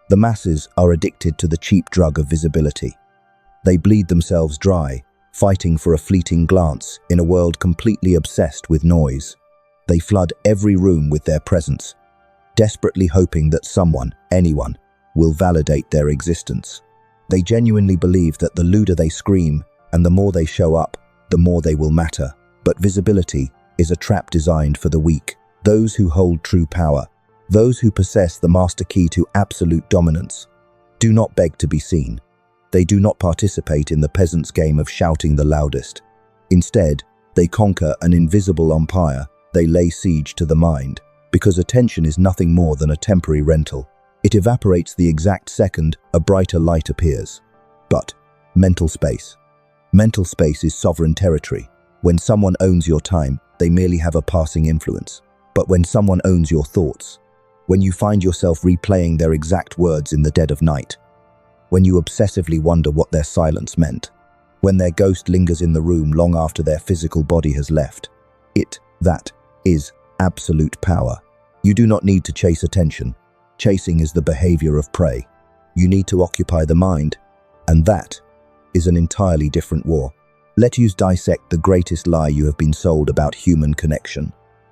The masses are addicted to the cheap drug of visibility. They bleed themselves dry, fighting for a fleeting glance in a world completely obsessed with noise. They flood every room with their presence, desperately hoping that someone, anyone, will validate their existence. They genuinely believe that the louder they scream and the more they show up, the more they will matter. But visibility is a trap designed for the weak, those who hold true power, those who possess the master key to absolute dominance. Do not beg to be seen. They do not participate in the peasant's game of shouting the loudest. Instead, they conquer an invisible umpire. They lay siege to the mind, because attention is nothing more than a temporary rental. It evaporates the exact second a brighter light appears. But mental space. Mental space is sovereign territory. When someone owns your time, they merely have a passing influence. But when someone owns your thoughts, when you find yourself replaying their exact words in the dead of night, when you obsessively wonder what their silence meant, when their ghost lingers in the room long after their physical body has left, that is absolute power. You do not need to chase attention. Chasing is the behavior of prey. You need to occupy the mind, and that is an entirely different war. Let us dissect the greatest lie you have been sold about human connection.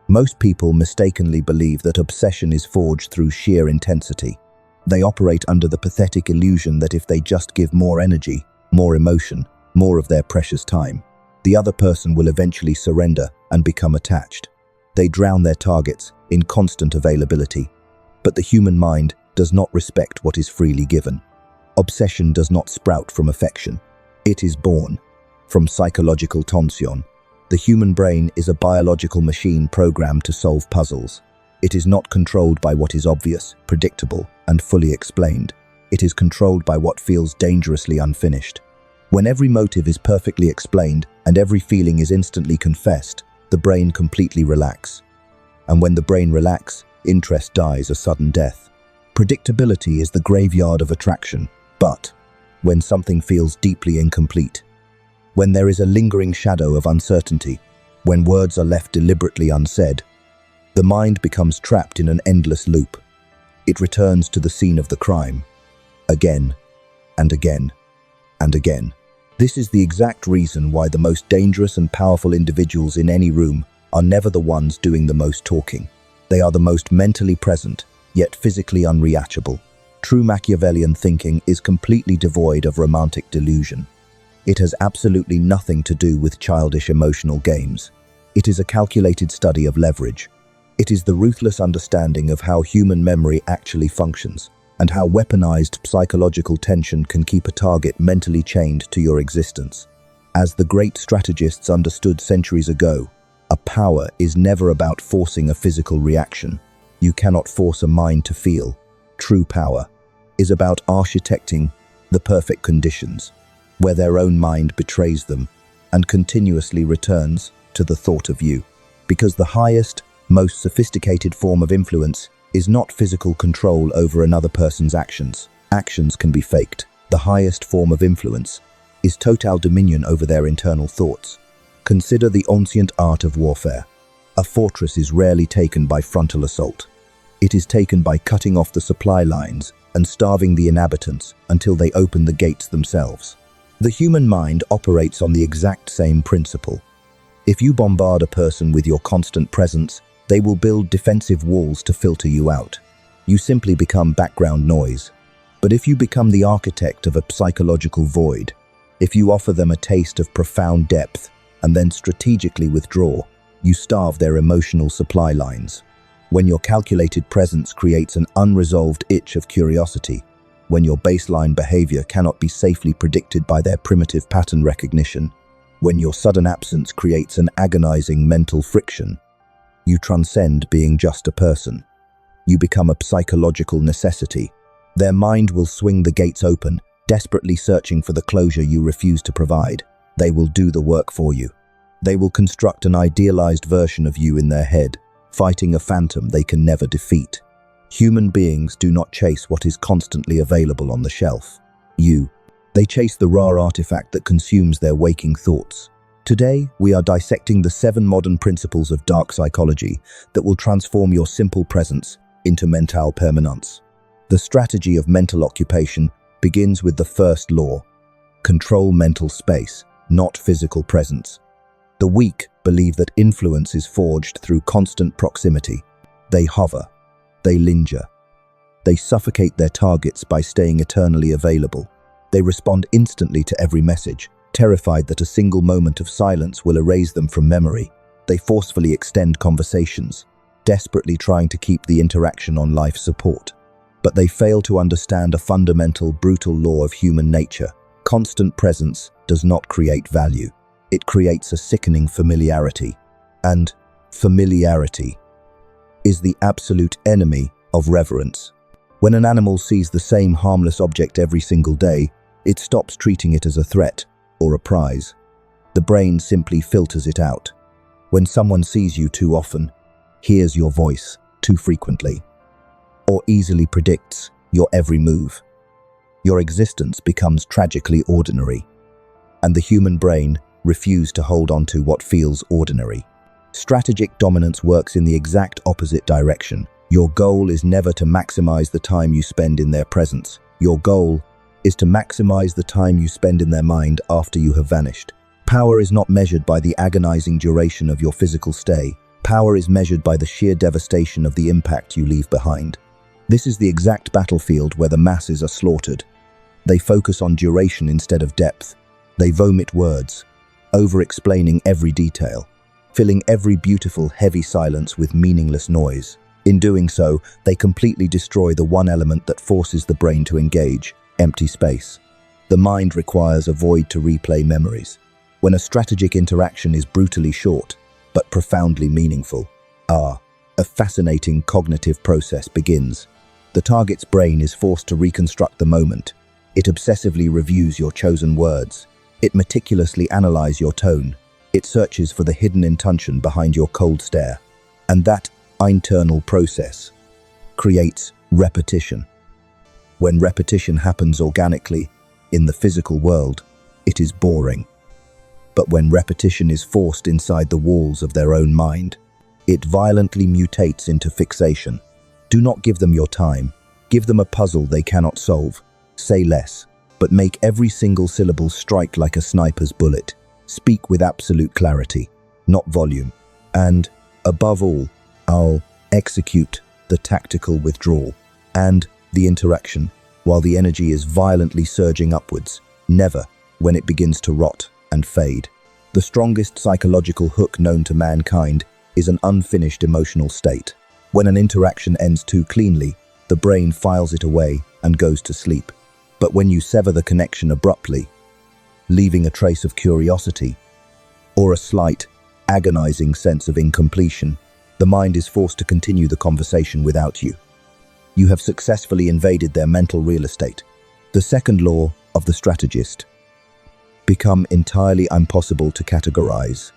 Most people mistakenly believe that obsession is forged through sheer intensity. They operate under the pathetic illusion that if they just give more energy, more emotion, more of their precious time, the other person will eventually surrender and become attached. They drown their targets in constant availability. But the human mind does not respect what is freely given. Obsession does not sprout from affection. It is born from psychological tension. The human brain is a biological machine programmed to solve puzzles. It is not controlled by what is obvious, predictable, and fully explained. It is controlled by what feels dangerously unfinished. When every motive is perfectly explained and every feeling is instantly confessed, the brain completely relaxes. And when the brain relaxes, interest dies a sudden death. Predictability is the graveyard of attraction. But when something feels deeply incomplete, when there is a lingering shadow of uncertainty, when words are left deliberately unsaid, the mind becomes trapped in an endless loop. It returns to the scene of the crime, again and again and again. This is the exact reason why the most dangerous and powerful individuals in any room are never the ones doing the most talking. They are the most mentally present, yet physically unreachable. True Machiavellian thinking is completely devoid of romantic delusion. It has absolutely nothing to do with childish emotional games. It is a calculated study of leverage. It is the ruthless understanding of how human memory actually functions, and how weaponized psychological tension can keep a target mentally chained to your existence. As the great strategists understood centuries ago, a power is never about forcing a physical reaction. You cannot force a mind to feel. True power is about architecting the perfect conditions, where their own mind betrays them and continuously returns to the thought of you. Because the highest, most sophisticated form of influence is not physical control over another person's actions. Actions can be faked. The highest form of influence is total dominion over their internal thoughts. Consider the ancient art of warfare. A fortress is rarely taken by frontal assault. It is taken by cutting off the supply lines and starving the inhabitants until they open the gates themselves. The human mind operates on the exact same principle. If you bombard a person with your constant presence, they will build defensive walls to filter you out. You simply become background noise. But if you become the architect of a psychological void, if you offer them a taste of profound depth and then strategically withdraw, you starve their emotional supply lines. When your calculated presence creates an unresolved itch of curiosity, when your baseline behavior cannot be safely predicted by their primitive pattern recognition, when your sudden absence creates an agonizing mental friction, you transcend being just a person. You become a psychological necessity. Their mind will swing the gates open, desperately searching for the closure you refuse to provide. They will do the work for you. They will construct an idealized version of you in their head, fighting a phantom they can never defeat. Human beings do not chase what is constantly available on the shelf. They chase the rare artifact that consumes their waking thoughts. Today, we are dissecting the 7 modern principles of dark psychology that will transform your simple presence into mental permanence. The strategy of mental occupation begins with the first law: control mental space, not physical presence. The weak believe that influence is forged through constant proximity. They hover, they linger, they suffocate their targets by staying eternally available. They respond instantly to every message, terrified that a single moment of silence will erase them from memory. They forcefully extend conversations, desperately trying to keep the interaction on life support. But they fail to understand a fundamental, brutal law of human nature. Constant presence does not create value. It creates a sickening familiarity. And familiarity is the absolute enemy of reverence. When an animal sees the same harmless object every single day, it stops treating it as a threat or a prize. The brain simply filters it out. When someone sees you too often, hears your voice too frequently, or easily predicts your every move, your existence becomes tragically ordinary, and the human brain refuses to hold on to what feels ordinary. Strategic dominance works in the exact opposite direction. Your goal is never to maximize the time you spend in their presence. Your goal is to maximize the time you spend in their mind after you have vanished. Power is not measured by the agonizing duration of your physical stay. Power is measured by the sheer devastation of the impact you leave behind. This is the exact battlefield where the masses are slaughtered. They focus on duration instead of depth. They vomit words, over-explaining every detail, filling every beautiful, heavy silence with meaningless noise. In doing so, they completely destroy the one element that forces the brain to engage: empty space. The mind requires a void to replay memories. When a strategic interaction is brutally short, but profoundly meaningful, a fascinating cognitive process begins. The target's brain is forced to reconstruct the moment. It obsessively reviews your chosen words. It meticulously analyzes your tone. It searches for the hidden intention behind your cold stare. And that internal process creates repetition. When repetition happens organically in the physical world, it is boring. But when repetition is forced inside the walls of their own mind, it violently mutates into fixation. Do not give them your time. Give them a puzzle they cannot solve. Say less, but make every single syllable strike like a sniper's bullet. Speak with absolute clarity, not volume. And, above all, I'll execute the tactical withdrawal and the interaction while the energy is violently surging upwards, never when it begins to rot and fade. The strongest psychological hook known to mankind is an unfinished emotional state. When an interaction ends too cleanly, the brain files it away and goes to sleep. But when you sever the connection abruptly, leaving a trace of curiosity or a slight, agonizing sense of incompletion, the mind is forced to continue the conversation without you. You have successfully invaded their mental real estate. The second law of the strategist: become entirely impossible to categorize.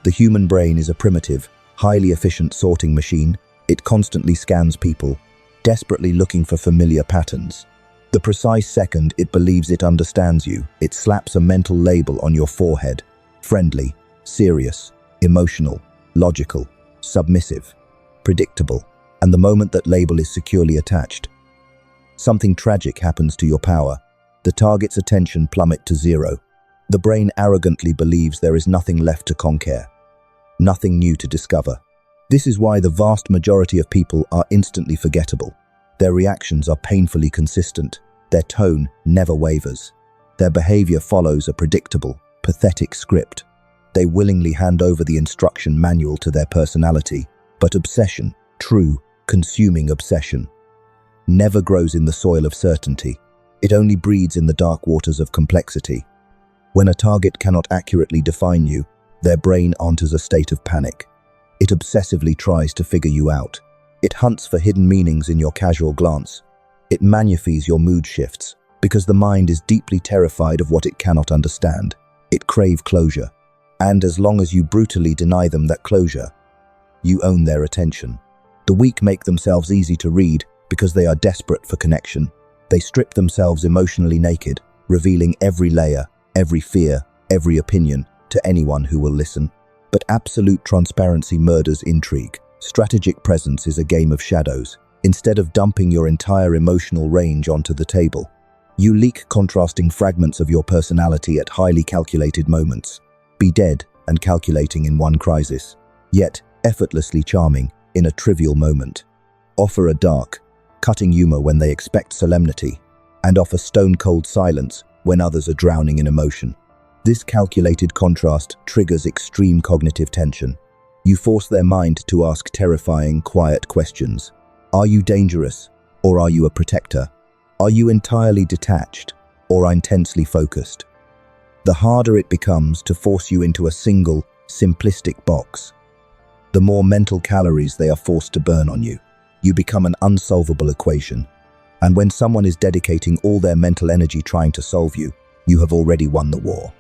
The human brain is a primitive, highly efficient sorting machine. It constantly scans people, desperately looking for familiar patterns. The precise second it believes it understands you, it slaps a mental label on your forehead: friendly, serious, emotional, logical, submissive, predictable. And the moment that label is securely attached, something tragic happens to your power. The target's attention plummets to zero. The brain arrogantly believes there is nothing left to conquer, nothing new to discover. This is why the vast majority of people are instantly forgettable. Their reactions are painfully consistent. Their tone never wavers. Their behavior follows a predictable, pathetic script. They willingly hand over the instruction manual to their personality. But obsession, true, consuming obsession, never grows in the soil of certainty. It only breeds in the dark waters of complexity. When a target cannot accurately define you, their brain enters a state of panic. It obsessively tries to figure you out. It hunts for hidden meanings in your casual glance. It magnifies your mood shifts, because the mind is deeply terrified of what it cannot understand. It craves closure. And as long as you brutally deny them that closure, you own their attention. The weak make themselves easy to read because they are desperate for connection. They strip themselves emotionally naked, revealing every layer, every fear, every opinion to anyone who will listen. But absolute transparency murders intrigue. Strategic presence is a game of shadows. Instead of dumping your entire emotional range onto the table, you leak contrasting fragments of your personality at highly calculated moments. Be dead and calculating in one crisis, yet effortlessly charming in a trivial moment. Offer a dark, cutting humor when they expect solemnity, and offer stone-cold silence when others are drowning in emotion. This calculated contrast triggers extreme cognitive tension. You force their mind to ask terrifying, quiet questions. Are you dangerous, or are you a protector? Are you entirely detached, or intensely focused? The harder it becomes to force you into a single, simplistic box, the more mental calories they are forced to burn on you. You become an unsolvable equation. And when someone is dedicating all their mental energy trying to solve you, you have already won the war.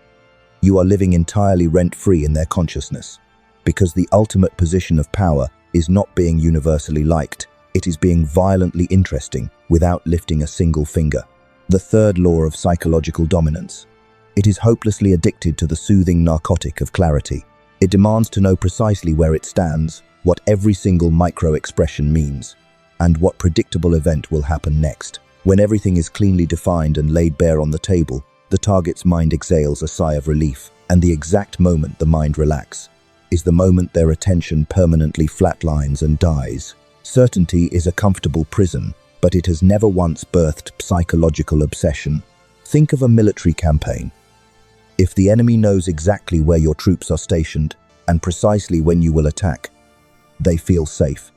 You are living entirely rent-free in their consciousness. Because the ultimate position of power is not being universally liked, it is being violently interesting without lifting a single finger. The third law of psychological dominance. It is hopelessly addicted to the soothing narcotic of clarity. It demands to know precisely where it stands, what every single micro-expression means, and what predictable event will happen next. When everything is cleanly defined and laid bare on the table, the target's mind exhales a sigh of relief, and the exact moment the mind relaxes is the moment their attention permanently flatlines and dies. Certainty is a comfortable prison, but it has never once birthed psychological obsession. Think of a military campaign. If the enemy knows exactly where your troops are stationed and precisely when you will attack, they feel safe.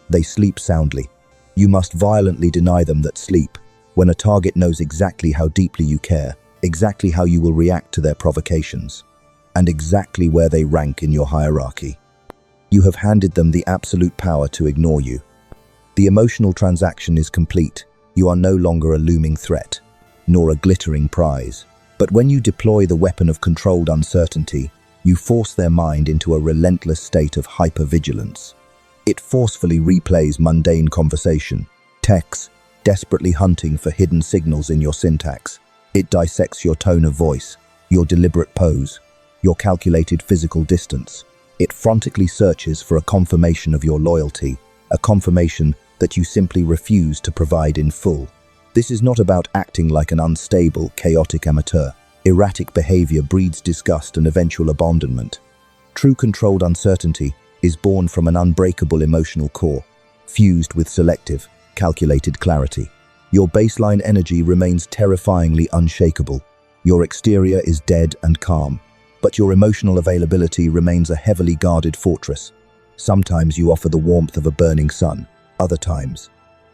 They sleep soundly. You must violently deny them that sleep. When a target knows exactly how deeply you care, exactly how you will react to their provocations, and exactly where they rank in your hierarchy, you have handed them the absolute power to ignore you. The emotional transaction is complete. You are no longer a looming threat, nor a glittering prize. But when you deploy the weapon of controlled uncertainty, you force their mind into a relentless state of hypervigilance. It forcefully replays mundane conversation, texts, desperately hunting for hidden signals in your syntax. It dissects your tone of voice, your deliberate pose, your calculated physical distance. It frantically searches for a confirmation of your loyalty, a confirmation that you simply refuse to provide in full. This is not about acting like an unstable, chaotic amateur. Erratic behavior breeds disgust and eventual abandonment. True controlled uncertainty is born from an unbreakable emotional core, fused with selective, calculated clarity. Your baseline energy remains terrifyingly unshakable. Your exterior is dead and calm, but your emotional availability remains a heavily guarded fortress. Sometimes you offer the warmth of a burning sun. Other times,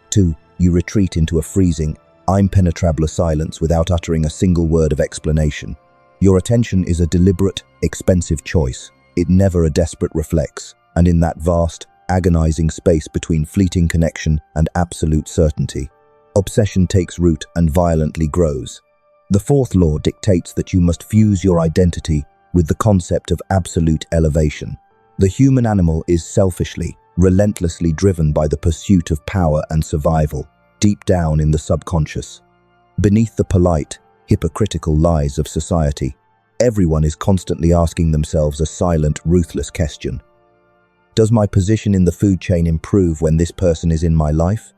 too, you retreat into a freezing, impenetrable silence without uttering a single word of explanation. Your attention is a deliberate, expensive choice. It never a desperate reflex, and in that vast, agonizing space between fleeting connection and absolute certainty, obsession takes root and violently grows. The fourth law dictates that you must fuse your identity with the concept of absolute elevation. The human animal is selfishly, relentlessly driven by the pursuit of power and survival, deep down in the subconscious. Beneath the polite, hypocritical lies of society, everyone is constantly asking themselves a silent, ruthless question. Does my position in the food chain improve when this person is in my life?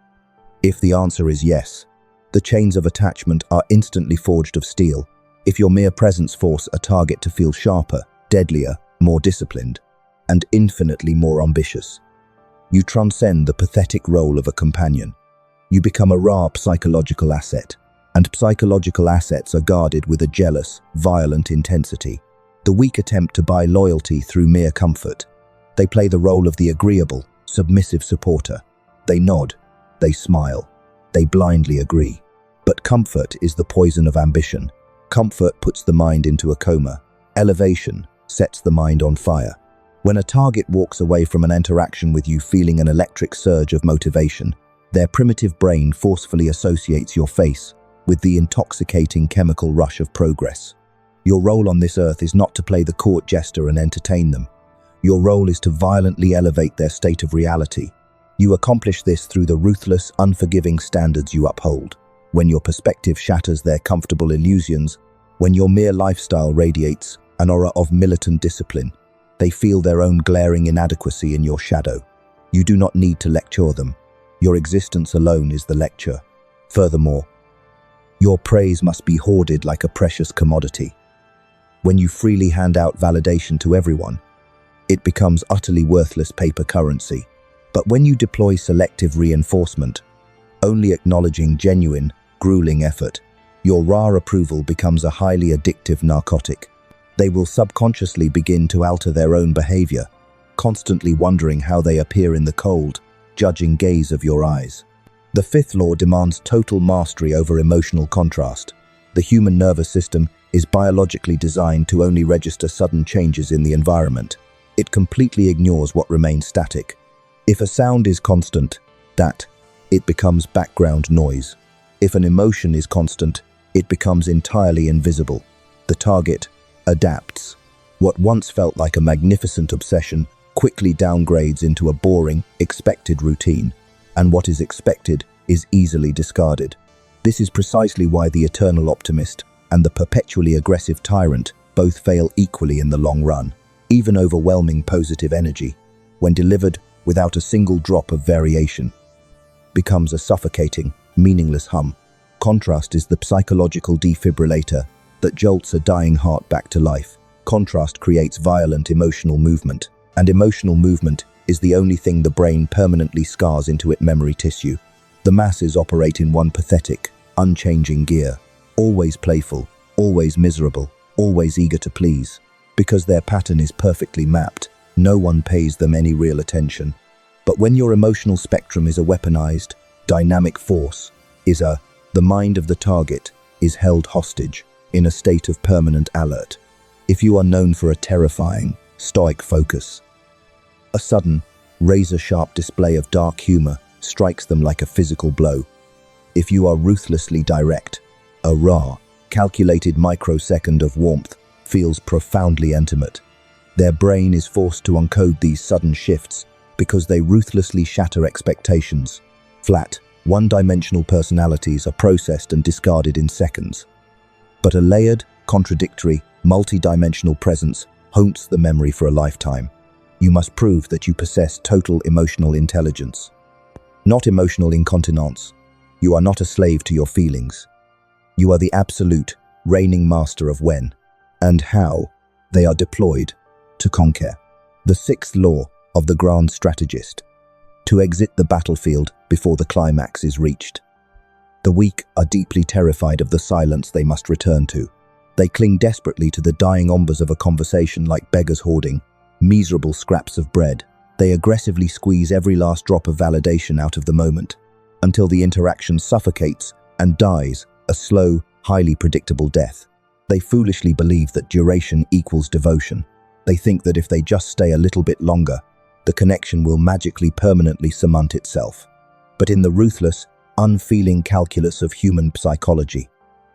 If the answer is yes, the chains of attachment are instantly forged of steel. If your mere presence force a target to feel sharper, deadlier, more disciplined, and infinitely more ambitious, you transcend the pathetic role of a companion. You become a rare psychological asset, and psychological assets are guarded with a jealous, violent intensity. The weak attempt to buy loyalty through mere comfort. They play the role of the agreeable, submissive supporter. They nod, they smile, they blindly agree. But comfort is the poison of ambition. Comfort puts the mind into a coma. Elevation sets the mind on fire. When a target walks away from an interaction with you feeling an electric surge of motivation, their primitive brain forcefully associates your face with the intoxicating chemical rush of progress. Your role on this earth is not to play the court jester and entertain them. Your role is to violently elevate their state of reality. You accomplish this through the ruthless, unforgiving standards you uphold. When your perspective shatters their comfortable illusions, when your mere lifestyle radiates an aura of militant discipline, they feel their own glaring inadequacy in your shadow. You do not need to lecture them. Your existence alone is the lecture. Furthermore, your praise must be hoarded like a precious commodity. When you freely hand out validation to everyone, it becomes utterly worthless paper currency. But when you deploy selective reinforcement, only acknowledging genuine, grueling effort, your raw approval becomes a highly addictive narcotic. They will subconsciously begin to alter their own behavior, constantly wondering how they appear in the cold, judging gaze of your eyes. The fifth law demands total mastery over emotional contrast. The human nervous system is biologically designed to only register sudden changes in the environment. It completely ignores what remains static. If a sound is constant, it becomes background noise. If an emotion is constant, it becomes entirely invisible. The target adapts. What once felt like a magnificent obsession quickly downgrades into a boring, expected routine, and what is expected is easily discarded. This is precisely why the eternal optimist and the perpetually aggressive tyrant both fail equally in the long run. Even overwhelming positive energy, when delivered without a single drop of variation, becomes a suffocating, meaningless hum. Contrast is the psychological defibrillator that jolts a dying heart back to life. Contrast creates violent emotional movement, and emotional movement is the only thing the brain permanently scars into its memory tissue. The masses operate in one pathetic, unchanging gear, always playful, always miserable, always eager to please. Because their pattern is perfectly mapped, no one pays them any real attention. But when your emotional spectrum is a weaponized, dynamic force, the mind of the target is held hostage in a state of permanent alert. If you are known for a terrifying, stoic focus, a sudden, razor-sharp display of dark humor strikes them like a physical blow. If you are ruthlessly direct, a raw, calculated microsecond of warmth feels profoundly intimate. Their brain is forced to encode these sudden shifts because they ruthlessly shatter expectations. Flat, one-dimensional personalities are processed and discarded in seconds. But a layered, contradictory, multi-dimensional presence haunts the memory for a lifetime. You must prove that you possess total emotional intelligence. Not emotional incontinence. You are not a slave to your feelings. You are the absolute, reigning master of when and how they are deployed to conquer. The sixth law of the grand strategist: to exit the battlefield before the climax is reached. The weak are deeply terrified of the silence they must return to. They cling desperately to the dying embers of a conversation like beggars hoarding miserable scraps of bread. They aggressively squeeze every last drop of validation out of the moment, until the interaction suffocates and dies a slow, highly predictable death. They foolishly believe that duration equals devotion. They think that if they just stay a little bit longer, the connection will magically permanently cement itself. But in the ruthless, unfeeling calculus of human psychology,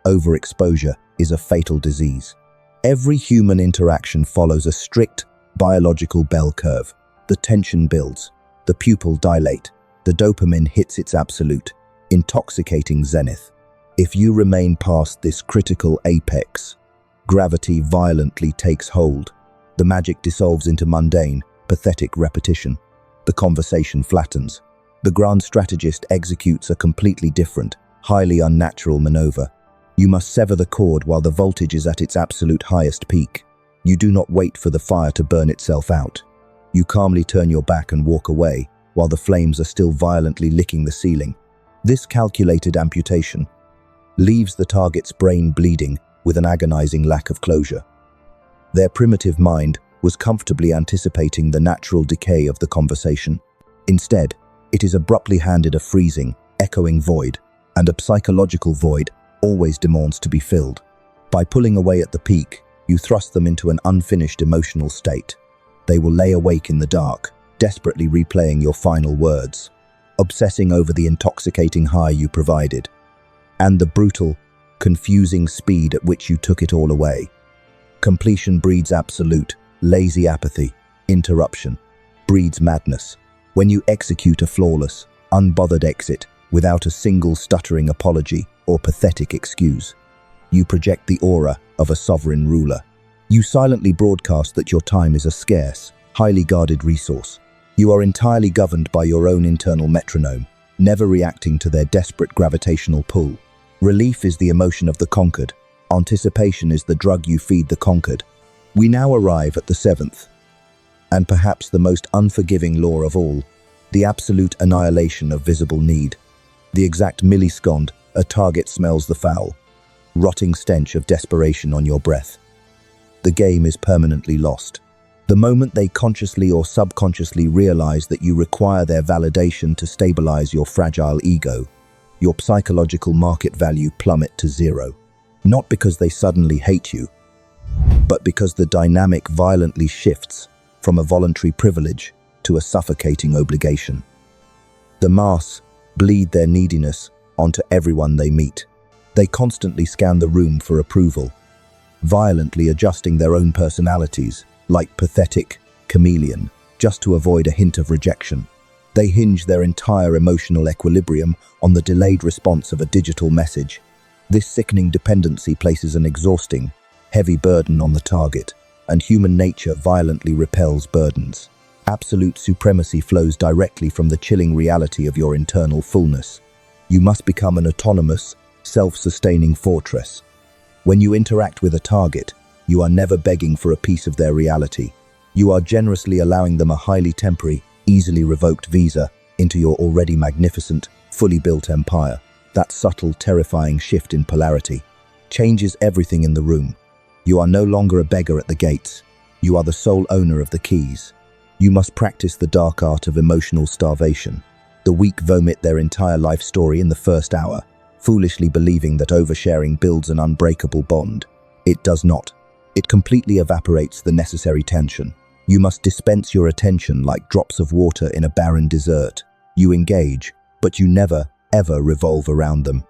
overexposure is a fatal disease. Every human interaction follows a strict biological bell curve. The tension builds, the pupil dilate, the dopamine hits its absolute, intoxicating zenith. If you remain past this critical apex, gravity violently takes hold. The magic dissolves into mundane, pathetic repetition. The conversation flattens. The grand strategist executes a completely different, highly unnatural maneuver. You must sever the cord while the voltage is at its absolute highest peak. You do not wait for the fire to burn itself out. You calmly turn your back and walk away while the flames are still violently licking the ceiling. This calculated amputation leaves the target's brain bleeding with an agonizing lack of closure. Their primitive mind was comfortably anticipating the natural decay of the conversation. Instead, it is abruptly handed a freezing, echoing void, and a psychological void always demands to be filled. By pulling away at the peak, you thrust them into an unfinished emotional state. They will lay awake in the dark, desperately replaying your final words, obsessing over the intoxicating high you provided, and the brutal, confusing speed at which you took it all away. Completion breeds absolute, lazy apathy. Interruption breeds madness. When you execute a flawless, unbothered exit without a single stuttering apology or pathetic excuse, you project the aura of a sovereign ruler. You silently broadcast that your time is a scarce, highly guarded resource. You are entirely governed by your own internal metronome. never reacting to their desperate gravitational pull. Relief is the emotion of the conquered. Anticipation is the drug you feed the conquered. We now arrive at the seventh, and perhaps the most unforgiving law of all, the absolute annihilation of visible need. The exact millisecond a target smells the foul, rotting stench of desperation on your breath, the game is permanently lost. The moment they consciously or subconsciously realize that you require their validation to stabilize your fragile ego, your psychological market value plummet to zero. Not because they suddenly hate you, but because the dynamic violently shifts from a voluntary privilege to a suffocating obligation. The mass bleed their neediness onto everyone they meet. They constantly scan the room for approval, violently adjusting their own personalities, like pathetic chameleon, just to avoid a hint of rejection. They hinge their entire emotional equilibrium on the delayed response of a digital message. This sickening dependency places an exhausting, heavy burden on the target, and human nature violently repels burdens. Absolute supremacy flows directly from the chilling reality of your internal fullness. You must become an autonomous, self-sustaining fortress. When you interact with a target, you are never begging for a piece of their reality. You are generously allowing them a highly temporary, easily revoked visa into your already magnificent, fully built empire. That subtle, terrifying shift in polarity changes everything in the room. You are no longer a beggar at the gates. You are the sole owner of the keys. You must practice the dark art of emotional starvation. The weak vomit their entire life story in the first hour, foolishly believing that oversharing builds an unbreakable bond. It does not. It completely evaporates the necessary tension. You must dispense your attention like drops of water in a barren desert. You engage, but you never, ever revolve around them.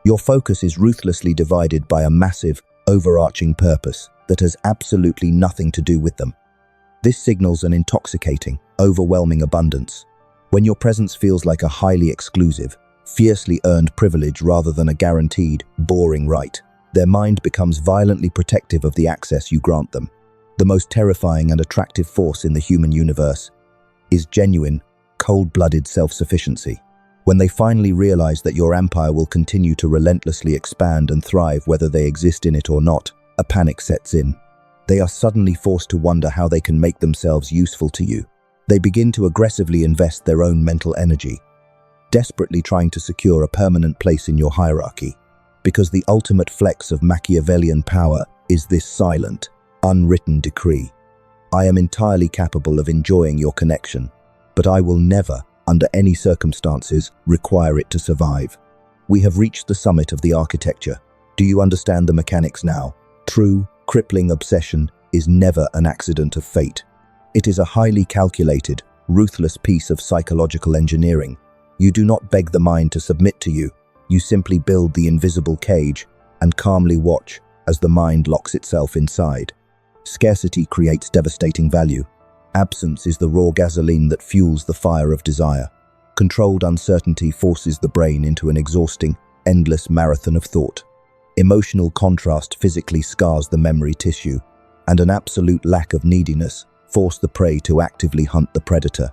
Your focus is ruthlessly divided by a massive, overarching purpose that has absolutely nothing to do with them. This signals an intoxicating, overwhelming abundance. When your presence feels like a highly exclusive, fiercely earned privilege rather than a guaranteed, boring right, their mind becomes violently protective of the access you grant them. The most terrifying and attractive force in the human universe is genuine, cold-blooded self-sufficiency. When they finally realize that your empire will continue to relentlessly expand and thrive whether they exist in it or not, a panic sets in. They are suddenly forced to wonder how they can make themselves useful to you. They begin to aggressively invest their own mental energy, desperately trying to secure a permanent place in your hierarchy. Because the ultimate flex of Machiavellian power is this silent, unwritten decree. I am entirely capable of enjoying your connection, but I will never, under any circumstances, require it to survive. We have reached the summit of the architecture. Do you understand the mechanics now? True, crippling obsession is never an accident of fate. It is a highly calculated, ruthless piece of psychological engineering. You do not beg the mind to submit to you. You simply build the invisible cage and calmly watch as the mind locks itself inside. Scarcity creates devastating value. Absence is the raw gasoline that fuels the fire of desire. Controlled uncertainty forces the brain into an exhausting, endless marathon of thought. Emotional contrast physically scars the memory tissue, and an absolute lack of neediness forces the prey to actively hunt the predator.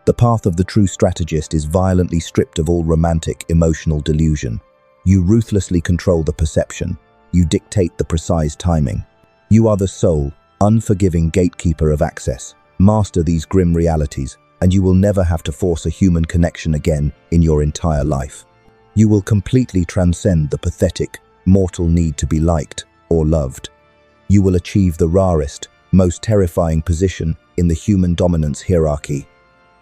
The path of the true strategist is violently stripped of all romantic, emotional delusion. You ruthlessly control the perception. You dictate the precise timing. You are the sole, unforgiving gatekeeper of access. Master these grim realities, and you will never have to force a human connection again in your entire life. You will completely transcend the pathetic, mortal need to be liked or loved. You will achieve the rarest, most terrifying position in the human dominance hierarchy.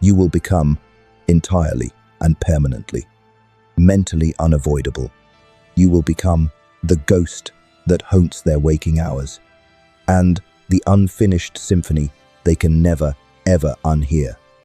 You will become, entirely and permanently, mentally unavoidable. You will become the ghost that haunts their waking hours, and the unfinished symphony they can never, ever unhear.